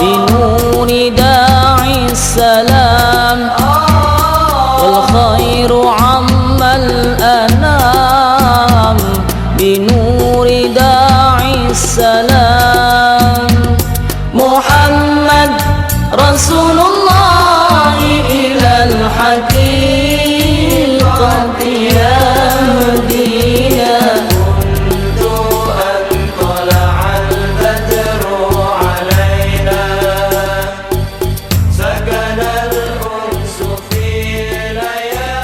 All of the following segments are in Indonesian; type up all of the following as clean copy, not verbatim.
بنور داعي السلام والخير عم الأنام بنور داعي السلام محمد رسول الله إلى الحقيقة يهدينا منذ أن طلع البدر علينا سكن الأنس في ليالينا.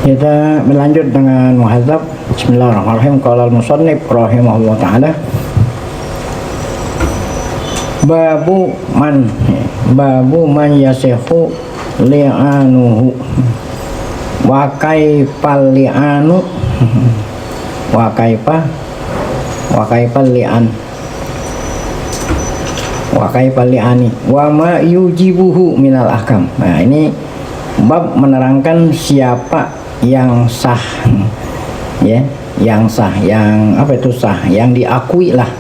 Kita berlanjut dengan muhadzab. Bismillahirrahmanirrahim. Qala al-musannif rahimahullah taala. Babu man yasihu li'anuhu wa kaifal li'anu wa kaifal li'an wa kaifal li'ani wa ma yujibuhu minal ahkam. Nah, ini bab menerangkan siapa yang sah, ya, yang sah, yang apa itu sah, yang diakui lah.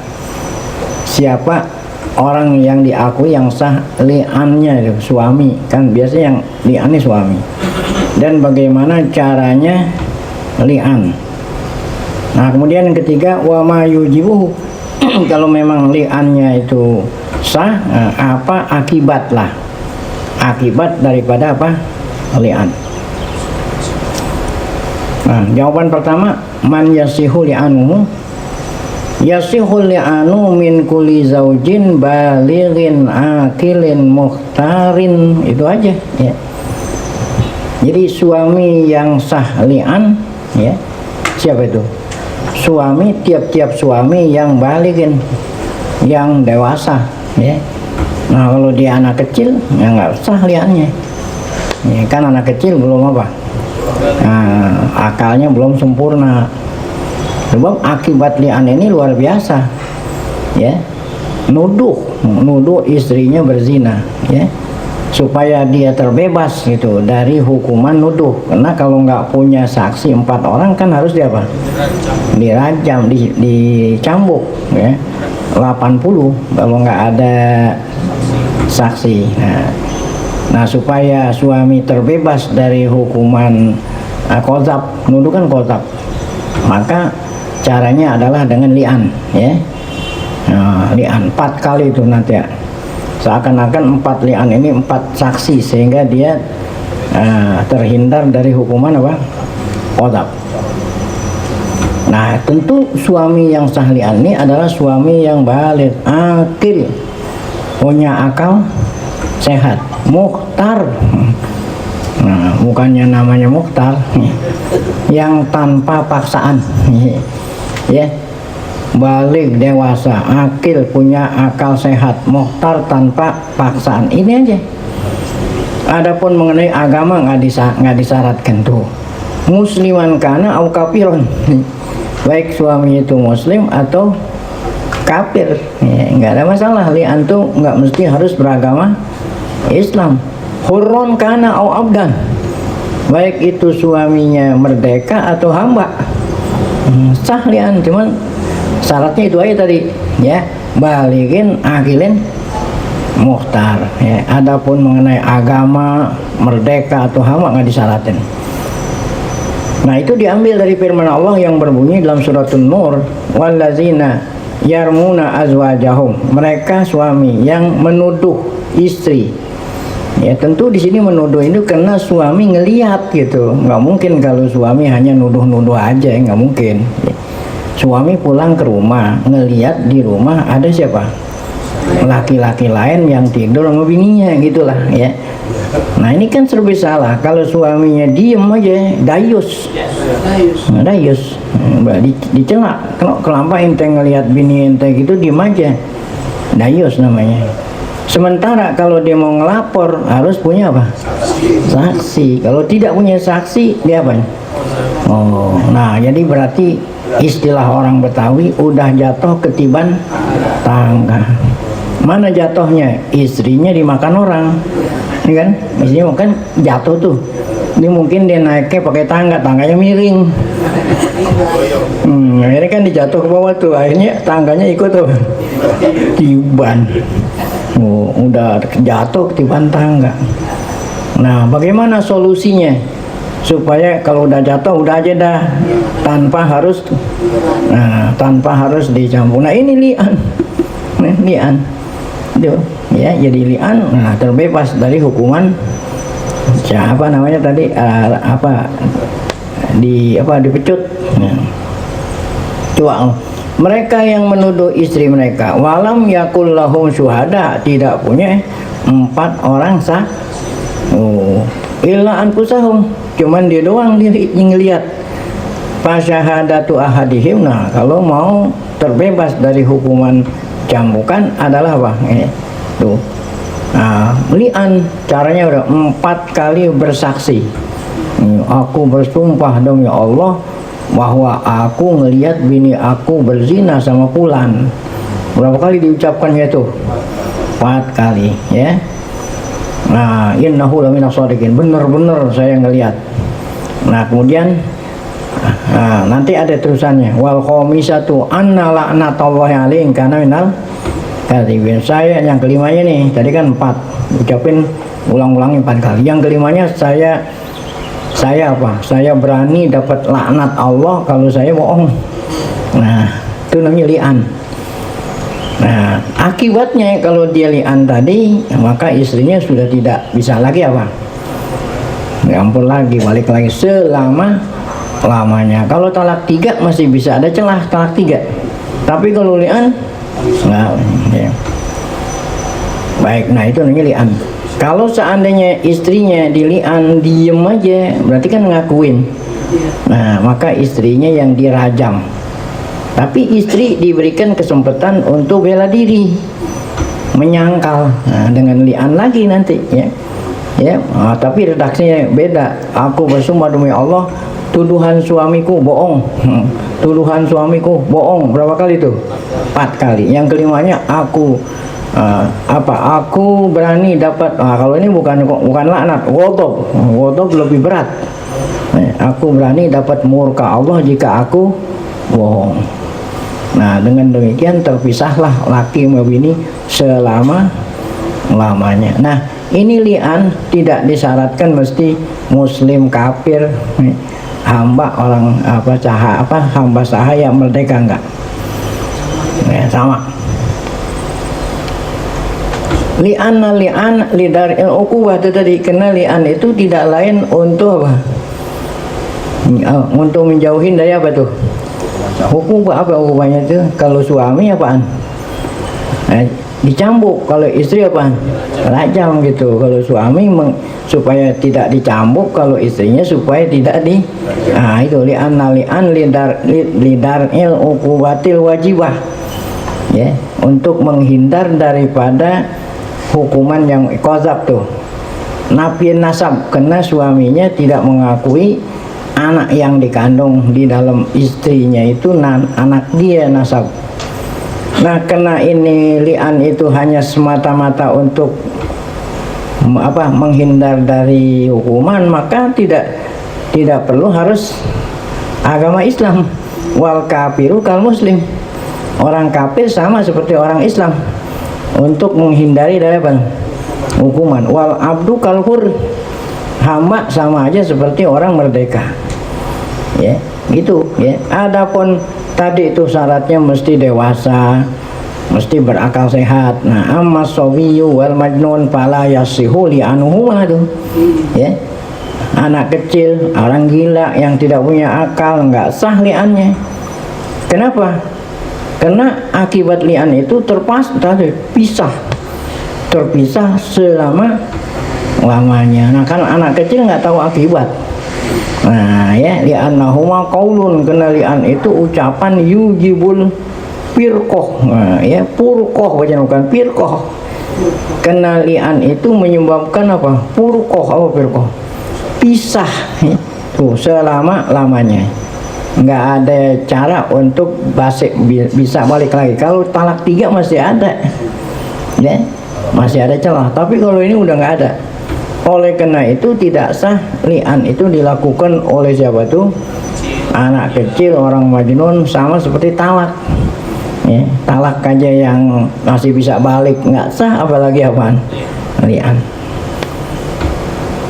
Siapa orang yang diakui yang sah li'annya itu suami, kan biasanya yang li'an ini suami. Dan bagaimana caranya li'an. Nah, kemudian yang ketiga wa ma yujibuhu. Kalau memang li'annya itu sah, apa akibat lah, akibat daripada apa li'an. Nah, jawaban pertama, man yasihu li'anuhu yasihu li'anu min kulli zaujin balighin akilin mukhtarin. Itu aja ya. Jadi suami yang sah li'an, ya, siapa itu? Suami, tiap-tiap suami yang balighin, yang dewasa, ya. Nah, kalau dia anak kecil ya nggak sah li'annya, ya, kan anak kecil belum apa, nah, akalnya belum sempurna. Sebab akibat li'an ini luar biasa, ya, nuduh istrinya berzina, ya, supaya dia terbebas gitu dari hukuman nuduh. Karena kalau nggak punya saksi 4 orang kan harus dia apa? Dirajam, dicambuk, ya, 80 kalau nggak ada saksi. Nah, supaya suami terbebas dari hukuman qadzaf, nuduh kan qadzaf, maka caranya adalah dengan li'an, ya. Nah, li'an 4 kali itu nanti ya. Seakan-akan 4 li'an ini 4 saksi sehingga dia terhindar dari hukuman apa? Qadzaf. Nah, tentu suami yang sah li'an ini adalah suami yang baligh, akil, punya akal sehat, mukhtar. Nah, bukannya namanya mukhtar, yang tanpa paksaan, ya, baligh, dewasa, akil, punya akal sehat, mukhtar, tanpa paksaan. Ini aja. Adapun mengenai agama nggak disyaratkan tuh. Musliman kana au kafiron, baik suami itu muslim atau kafir, ya, nggak ada masalah. Li'an tuh nggak mesti harus beragama Islam. Hurron kana au abdan, baik itu suaminya merdeka atau hamba, sah li'an. Cuman syaratnya itu aja tadi, ya, balighin, akilin, mukhtar, ya. Adapun mengenai agama, merdeka atau hamba nggak disyaratin. Nah, itu diambil dari firman Allah yang berbunyi dalam surat An-Nur, wallazina yarmuna azwajahum, mereka suami yang menuduh istri. Ya, tentu di sini menuduh itu karena suami ngelihat gitu. Nggak mungkin kalau suami hanya nuduh-nuduh aja, nggak mungkin. Suami pulang ke rumah, ngelihat di rumah ada siapa? Laki-laki lain yang tidur sama bininya, gitulah, ya. Nah, ini kan serba salah. Kalau suaminya diem aja, dayus. Nah, dayus. Dicela. Kalau kelapa ente ngelihat bini ente gitu, diem aja. Dayus namanya. Sementara kalau dia mau ngelapor harus punya apa? Saksi. Kalau tidak punya saksi, dia apa? Oh, nah, jadi berarti istilah orang Betawi udah jatuh ketiban tangga. Mana jatuhnya? Istrinya dimakan orang. ini kan istrinya kan jatuh tuh, ini mungkin dia naiknya pakai tangganya miring. Akhirnya kan dijatuh ke bawah tuh, akhirnya tangganya ikut tuh tiban. Udah jatuh ketiban tangga. Nah, bagaimana solusinya supaya kalau udah jatuh udah aja dah, tanpa harus dicampur. Nah, ini li'an. Nah, li'an. Tuh, ya, jadi li'an, nah, terbebas dari hukuman siapa namanya tadi dipecut. Nah. Coba mereka yang menuduh istri mereka walam yakul lahum syuhada, tidak punya 4 orang sah. Illa anfusahum, cuman dia doang ngelihat. Fasyahadatu ahadihim, nah kalau mau terbebas dari hukuman cambukan adalah apa? Tuh. Nah, li'an caranya udah 4 kali bersaksi. Aku bersumpah demi Allah bahwa aku ngelihat bini aku berzina sama fulan. Berapa kali diucapkannya itu? 4 kali, ya. Nah, innahu laminas shadiqin, benar-benar saya ngelihat. Nah, kemudian nanti ada terusannya, wal khamisatu anna la'natullahi alaihi kana minal kadhibin. Saya yang kelimanya nih, tadi kan 4, ucapin ulang-ulangi 4 kali. Yang kelimanya saya berani dapat laknat Allah kalau saya bohong. Nah, itu namanya li'an. Nah, akibatnya kalau dia li'an tadi, maka istrinya sudah tidak bisa lagi apa? Ngampun lagi, balik lagi selama-lamanya. Kalau talak 3 masih bisa ada celah talak 3. Tapi kalau li'an enggak, ya. Baik, nah itu namanya li'an. Kalau seandainya istrinya dili'an diem aja, berarti kan ngakuin. Nah, maka istrinya yang dirajam. Tapi istri diberikan kesempatan untuk bela diri, menyangkal. Nah, dengan li'an lagi nanti, ya. Tapi redaksinya beda. Aku bersumpah demi Allah, tuduhan suamiku bohong. Tuduhan suamiku bohong. Berapa kali itu? 4 kali. Yang kelimanya aku aku berani dapat, kalau ini bukan laknat, ghadab lebih berat. Aku berani dapat murka Allah jika aku bohong. Nah, dengan demikian terpisahlah laki sama bini selama-lamanya. Nah, ini li'an tidak disyaratkan mesti muslim kafir, hamba orang hamba sahaya merdeka, enggak. Ya, sama. Li'an lidar uquwah tadi, kena li'an itu tidak lain untuk apa? Untuk menjauhin dari apa tuh? Hukum apa hukumannya itu? Kalau suami apaan? Dicambuk. Kalau istri apaan? Rajam gitu. Kalau suami supaya tidak dicambuk, kalau istrinya supaya tidak itu li'an lidar uquwatil wajibah. Ya, untuk menghindar daripada hukuman yang qadzab tuh. Nafiin nasab, karena suaminya tidak mengakui anak yang dikandung di dalam istrinya itu anak dia nasab. Nah, karena ini li'an itu hanya semata-mata untuk menghindar dari hukuman, maka tidak perlu harus agama Islam. Wal kafiru kal muslim, orang kafir sama seperti orang Islam untuk menghindari dari apa? Hukuman. Wal abdu kal hur, hamba sama aja seperti orang merdeka. Ya, gitu ya. Adapun tadi itu syaratnya mesti dewasa, mesti berakal sehat. Nah, amma sawiyu wal majnun fala yasihu li anuhuma tuh. Ya. Anak kecil, orang gila yang tidak punya akal enggak sah li'annya. Kenapa? Karena akibat li'an itu terpisah selama-lamanya. Nah, kan anak kecil nggak tahu akibat. Nah, ya, li'annahuma qaulun, karena li'an itu ucapan yujibul firqoh. Nah, ya, furqoh bukan firqoh. Karena li'an itu menyebabkan apa? Furqoh, apa firqoh? Pisah. Tuh, selama-lamanya. Nggak ada cara untuk bisa balik lagi. Kalau talak 3 masih ada, ya, masih ada celah. Tapi kalau ini udah nggak ada. Oleh karena itu tidak sah li'an itu dilakukan oleh siapa tuh? Anak kecil, orang majnun, sama seperti talak. Ya, talak aja yang masih bisa balik nggak sah, apalagi apaan? Li'an.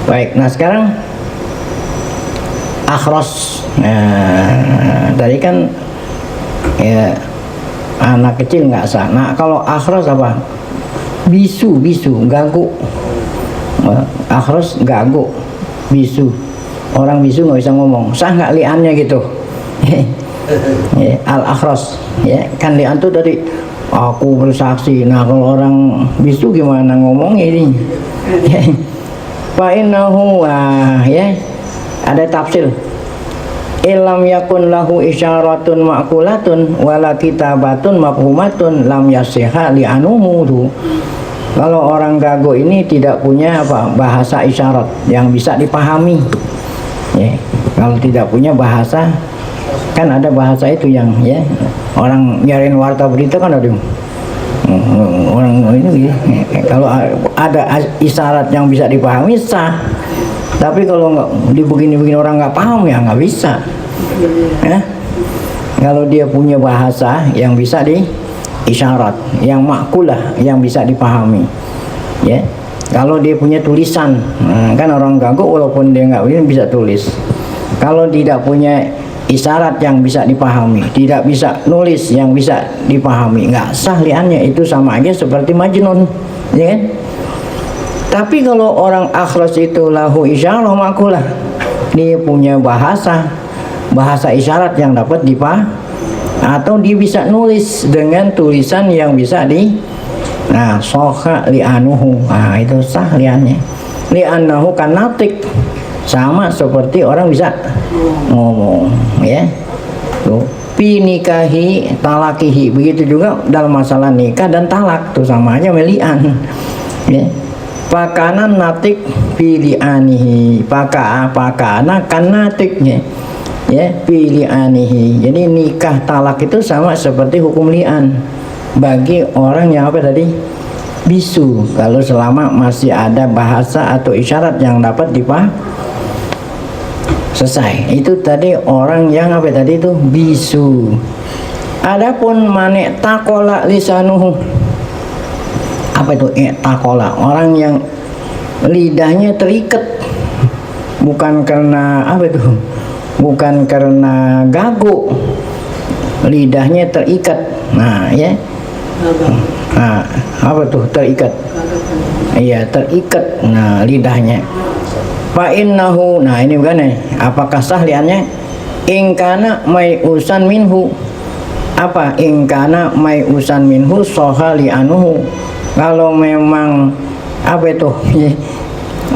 Baik, nah sekarang akhros. Nah, tadi kan ya anak kecil nggak sah. Nah kalau akhros apa? Bisu, ganggu. Akhros ganggu, bisu. Orang bisu nggak bisa ngomong, sah nggak li'annya gitu? Ya, al akhros, ya kan li'an tuh dari aku bersaksi. Nah kalau orang bisu gimana ngomongnya ini? Fa innahu, ya ada tafsir. Ilam yakun lahu isyaratun ma'kulatun wala kitabatun mafhumatun lam yasihha li'anuhu. Kalau orang gago ini tidak punya apa? Bahasa isyarat yang bisa dipahami. Ya, kalau tidak punya bahasa, kan ada bahasa itu yang ya orang nyariin warta berita kan ada orang ini ya. Kalau ada isyarat yang bisa dipahami sah, tapi kalau nggak dibegini-begini orang nggak paham ya nggak bisa. Ya? Kalau dia punya bahasa yang bisa di isyarat, yang makulah, yang bisa dipahami, ya. Kalau dia punya tulisan, kan orang ganggu walaupun dia nggak bisa tulis. Kalau tidak punya isyarat yang bisa dipahami, tidak bisa nulis yang bisa dipahami, nggak sah li'annya, itu sama aja seperti majnun, ya kan? Tapi kalau orang akhlas itu lahu isyarah makulah, dia punya bahasa isyarat yang dapat dipahami, atau dia bisa nulis dengan tulisan yang bisa soha li'anuhu, itu sah li'annya. Li'annahu kan natik, sama seperti orang bisa ngomong, ya. Tuh, pi nikahi talakihi, begitu juga dalam masalah nikah dan talak, tuh sama aja meli'an, ya. Pakanan natik pilianihi, pakana kan natiknya, ya, pilianihi. Jadi nikah talak itu sama seperti hukum li'an bagi orang yang apa tadi? Bisu, kalau selama masih ada bahasa atau isyarat yang dapat dipahami. Selesai. Itu tadi orang yang apa tadi itu? Bisu. Adapun manek takola lisanuhu, apa itu takola? Orang yang lidahnya terikat, bukan karena apa itu? Bukan karena gagu, lidahnya terikat. Nah, ya. Nah, apa tuh terikat? Iya, terikat. Nah, lidahnya. Fa innahu, nah ini bukan nih. Apakah sah li'annya? Ingkana may usan minhu. Apa? Ingkana may usan minhu soha li'anuhu. Kalau memang apa itu?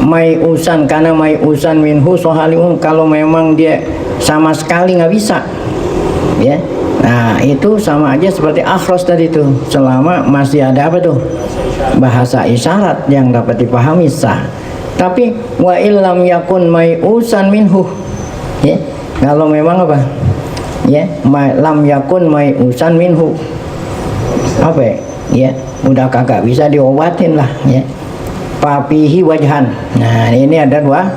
May usan, karena may usan minhu soha li'anuhu. Kalau memang dia sama sekali nggak bisa, ya. Nah itu sama aja seperti akhros tadi tuh, selama masih ada apa tuh? Bahasa isyarat yang dapat dipahami sah. Tapi wa illam yakun may usan minhu, ya, kalau memang apa, ya, lam yakun may usan minhu, apa ya, udah kagak bisa diobatin lah, ya. Papihi wajhan. Nah ini ada dua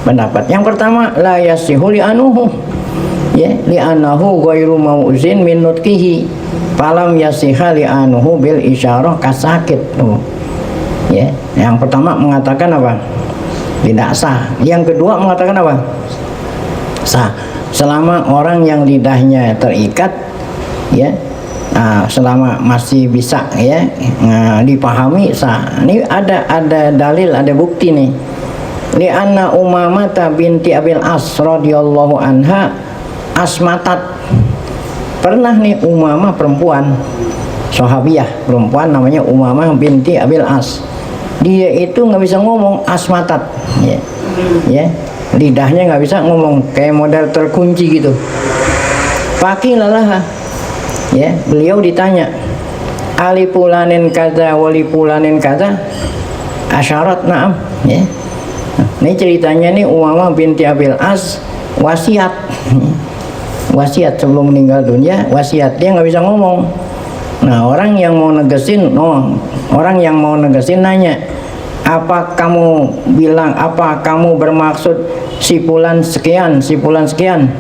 pendapat. Yang pertama la yasihu li'anuhu, ya, li'anahu ghairu mau'zin min nutqihi falam yasiha li'anuhu bil isyarah kasakit. Ya, yang pertama mengatakan apa? Tidak sah. Yang kedua mengatakan apa? Sah. Selama orang yang lidahnya terikat, ya, selama masih bisa, ya, dipahami sah. Ini ada dalil, ada bukti nih. Li'anna Umamah binti Abil As radhiyallahu anha asmatat. Pernah nih Umamah perempuan, sahabiyah perempuan namanya Umamah binti Abil As. Dia itu nggak bisa ngomong, asmatat, ya, ya, lidahnya nggak bisa ngomong, kayak model terkunci gitu. Fakilalah, ya, beliau ditanya, ali pulanin kaza wali pulanin kaza, asyarat naam, ya. Ini ceritanya nih Umamah binti Abil As wasiat, wasiat sebelum meninggal dunia, wasiat, dia nggak bisa ngomong. Nah orang yang mau negesin nanya, apa kamu bilang, apa kamu bermaksud si fulan sekian, si fulan sekian.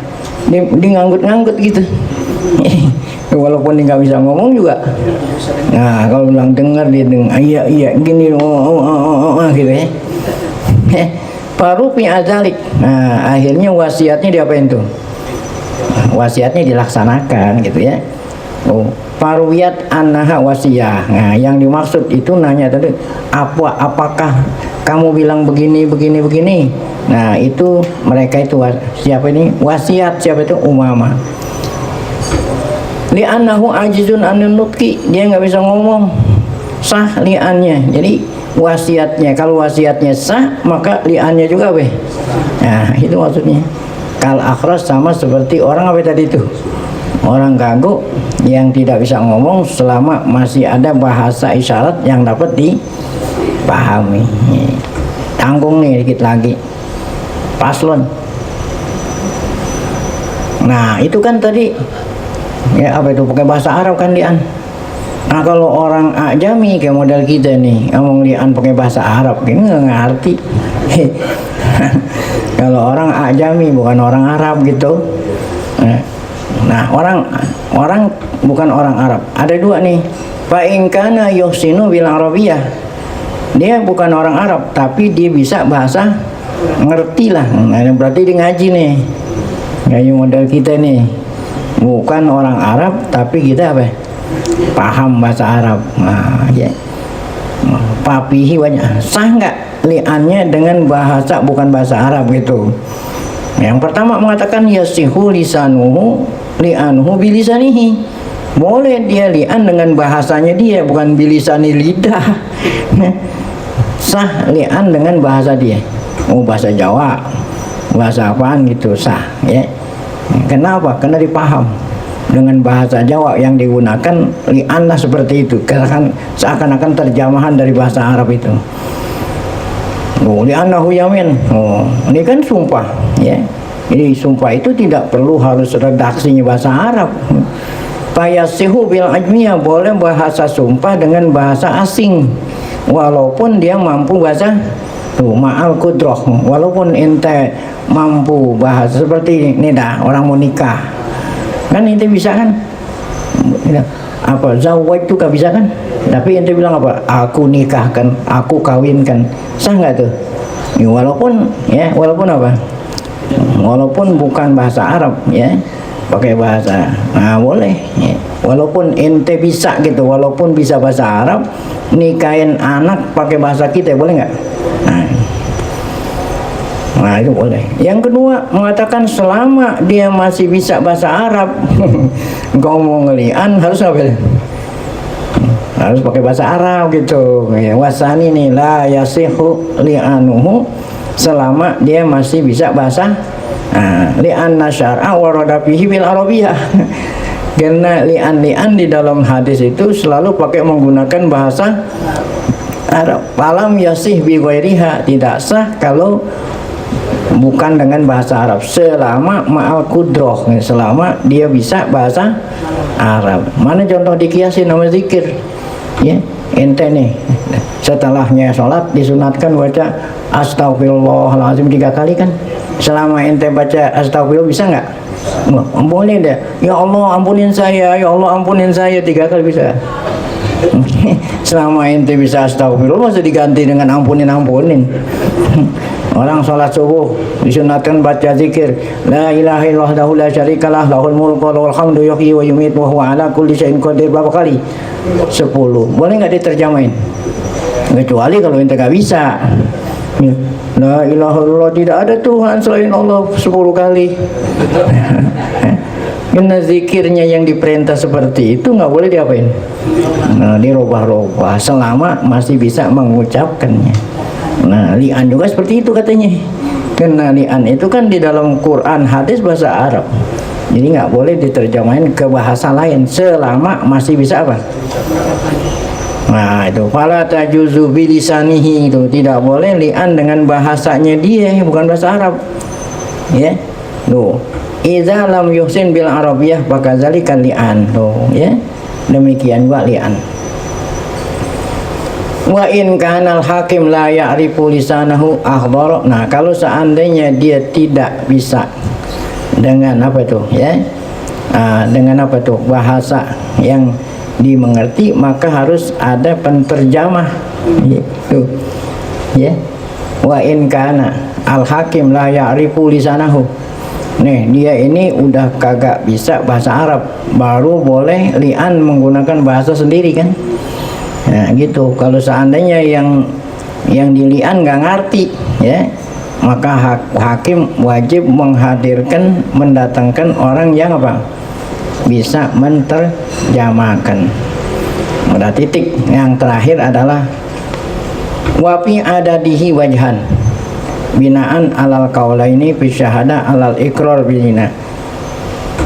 Dia nganggut-nganggut gitu. Walaupun dia nggak bisa ngomong juga. Nah, kalau bilang dengar, dia dengar, iya iya gini, gitu ya. Farufi azalik. Nah, akhirnya wasiatnya diapain tuh? Wasiatnya dilaksanakan gitu ya. Farwiyat annaha wasiyah. Nah, yang dimaksud itu nanya tadi, apakah kamu bilang begini begini begini? Nah, itu mereka itu siapa ini? Wasiat. Siapa itu? Umamah. Li'annahu ajizun anil nutqi, dia nggak bisa ngomong, sah li'annya. Jadi wasiatnya, kalau wasiatnya sah maka li'annya juga weh. Nah, itu maksudnya. Kal akhras, sama seperti orang apa tadi itu, orang gagu yang tidak bisa ngomong selama masih ada bahasa isyarat yang dapat dipahami. Tanggung nih dikit lagi, paslon. Nah, itu kan tadi ya apa itu, pakai bahasa Arab kan lian. Nah, kalau orang ajami kayak model kita nih ngomong lian pakai bahasa Arab, ini nggak ngerti. Kalau orang ajami bukan orang Arab gitu. Nah, orang bukan orang Arab. Ada dua nih. Fa in kana yuhsinu bil arabiyah. Dia bukan orang Arab tapi dia bisa bahasa, ngerti lah. Nah, berarti dia ngaji nih. Kayak model kita nih. Bukan orang Arab tapi kita apa? Paham bahasa Arab. Nah, ya. Papihi banyak. Sah nggak li'annya dengan bahasa bukan bahasa Arab gitu? Yang pertama mengatakan yasihu lisanuhu li'anuhu bilisanihi. Boleh dia li'an dengan bahasanya dia, bukan bilisani lidah. Sah li'an dengan bahasa dia. Oh, bahasa Jawa, bahasa apaan gitu sah ya. Kenapa? Karena dipaham dengan bahasa Jawa yang digunakan li'anlah seperti itu. Karena seakan-akan terjemahan dari bahasa Arab itu. Oh, li'annahu yamin. Oh, ini kan sumpah ya. Jadi sumpah itu tidak perlu harus redaksinya bahasa Arab. Fayasihu bil ajmiyah, boleh bahasa sumpah dengan bahasa asing walaupun dia mampu bahasa tuh ma'al kudroh, walaupun ente mampu bahasa seperti ini dah, orang mau nikah kan ente bisa kan apa zawaj itu gak bisa kan, tapi ente bilang apa, aku nikahkan, aku kawinkan, sah nggak tuh ya, walaupun apa, walaupun bukan bahasa Arab ya, pakai bahasa, nah boleh ya. Walaupun ente bisa gitu, walaupun bisa bahasa Arab, nikahin anak pakai bahasa kita boleh nggak? Nah itu boleh. Yang kedua mengatakan selama dia masih bisa bahasa Arab, ngomong lian harus apa? Harus pakai bahasa Arab gitu. Ya, wasani nih la yasihu li'anuhu, selama dia masih bisa bahasa li'anna syar'a warada fihi bil arabiyah. Karena li'an di dalam hadis itu selalu pakai menggunakan bahasa Arab. Falam yasih bi ghairiha, tidak sah kalau bukan dengan bahasa Arab, selama ma'al kudroh, selama dia bisa bahasa Arab. Mana contoh dikiasin nama zikir ya, ente nih setelahnya sholat disunatkan baca astagfirullahaladzim 3 kali kan, selama ente baca astagfirullah bisa nggak? Boleh deh, ya Allah ampunin saya, ya Allah ampunin saya 3 kali bisa. Selama ente bisa astagfirullah masa diganti dengan ampunin. Orang sholat subuh disunatkan baca zikir la ilaha illallah la syarikalah lahul mulku wa lahul hamdu yuhyi wa yumiitu wa huwa ala kulli syai'in qadir, berapa kali? 10. Boleh nggak diterjemahin? Kecuali kalau ente nggak bisa. La ilaha illallah, tidak ada Tuhan selain Allah 10 kali. Karena zikirnya yang diperintah seperti itu nggak boleh diapain? Nah, dirubah-rubah selama masih bisa mengucapkannya. Nah, li'an juga seperti itu katanya. Karena li'an itu kan di dalam Quran hadis bahasa Arab, jadi nggak boleh diterjemahin ke bahasa lain selama masih bisa apa? Nah itu fala tajuzu bilisanihi, itu tidak boleh li'an dengan bahasanya dia, bukan bahasa Arab ya. Tuh, idza lam yuhsin bil arabiyah fakadzalika li'an. Tuh ya, demikian juga li'an. Wa in kanal hakim la ya'rifu lisanahu akhdara. Nah, kalau seandainya dia tidak bisa dengan apa tuh ya? Dengan apa tuh bahasa yang dimengerti, maka harus ada penterjemah gitu. Ya. Wa in kana al hakim la ya'rifu lisanahu. Nih, dia ini udah kagak bisa bahasa Arab, baru boleh li'an menggunakan bahasa sendiri kan? Nah gitu. Kalau seandainya yang dilian nggak ngerti ya, maka hakim wajib mendatangkan orang yang apa bisa menterjemahkan. Udah titik. Yang terakhir adalah wafi adadihi wajhan binaan alal qaulaini fi syahada alal iqrar bizina.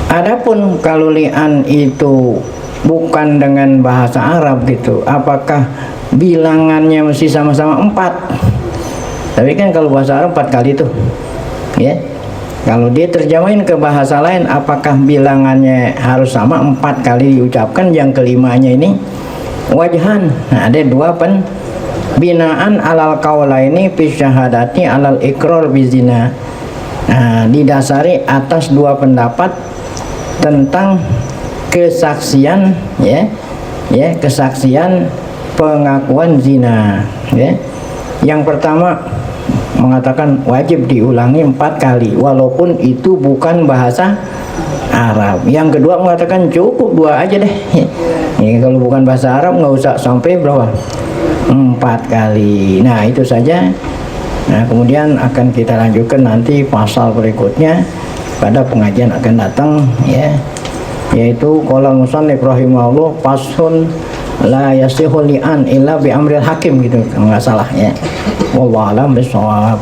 Adapun kalau li'an itu bukan dengan bahasa Arab gitu, apakah bilangannya mesti sama-sama 4? Tapi kan kalau bahasa Arab 4 kali tuh ya. Kalau dia terjemahin ke bahasa lain, apakah bilangannya harus sama 4 kali diucapkan? Yang kelimanya ini wajhan. Nah, ada 2 binaan alal qaulaini fi syahadati alal iqrar bizina. Nah, didasari atas 2 pendapat tentang kesaksian kesaksian pengakuan zina ya. Yang pertama mengatakan wajib diulangi 4 kali walaupun itu bukan bahasa Arab. Yang kedua mengatakan cukup 2 aja deh ya, kalau bukan bahasa Arab nggak usah sampai berapa 4 kali. Nah itu saja. Nah kemudian akan kita lanjutkan nanti pasal berikutnya pada pengajian akan datang ya, yaitu qala musannif rahimahullah fasun la yasihu li'an illa bi amril hakim gitu, kalau nggak salah ya. Wallahu a'lam bishawab.